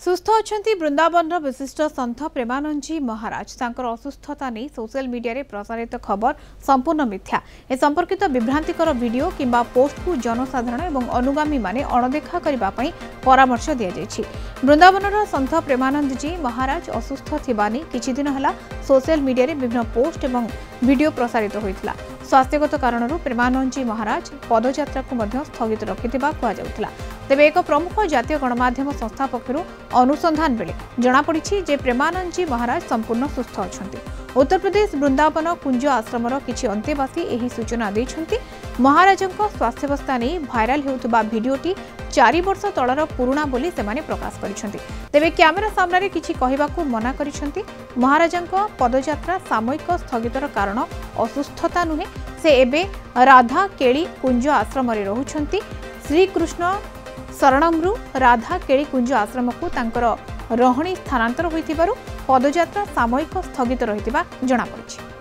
सुस्थ अच्छा वृंदावन विशिष्ट सन्थ प्रेमानंद जी महाराज तांकर असुस्थता नहीं सोशल मीडिया रे प्रसारित खबर संपूर्ण मिथ्या। ए संपर्कित विभ्रांतिकर वीडियो किंबा पोस्ट को जनसाधारण एवं अनुगामी माने अणदेखा करबा पई परामर्श दिया जायछि। वृंदावन सन्थ प्रेमानंद जी महाराज असुस्थ थिबानी किछि दिन हला सोशल मीडिया रे विभिन्न पोस्ट एवं वीडियो प्रसारित होइतला। स्वास्थ्यगत कारणरू प्रेमानंद जी महाराज पदयात्रा को मध्य स्थगित रखिथिबा कुआ जाउतला। तेबे एक प्रमुख जातीय गणमाध्यम संस्था पक्षरु अनुसंधान बेले जनापड़ी जे प्रेमानंद जी महाराज संपूर्ण सुस्थ अच्छा। उत्तर प्रदेश वृंदावन कुंज आश्रमर किछि अंतेवासी एही सूचना दैछन्ति। महाराजंक स्वास्थ्यावस्था नहीं भाइराल हेउतबा भिडियोटी 4 वर्ष तलर पुराणा बोली सेमाने प्रकाश करिसन्ति। तेबे कैमेरा सामने किछि कहिबाकू मना करिसन्ति। महाराजंक पदयात्रा सामयिक स्थगितर कारण असुस्थता नुहे, से एबे राधा केली कुंज आश्रम रे रहुछन्ति। श्रीकृष्ण शरणमरु राधा केली कुंज आश्रम को तांकर रहणी स्थानांतर होइथिबारु पदयात्रा सामयिक स्थगित रहिथिबा जणा पड़िछि।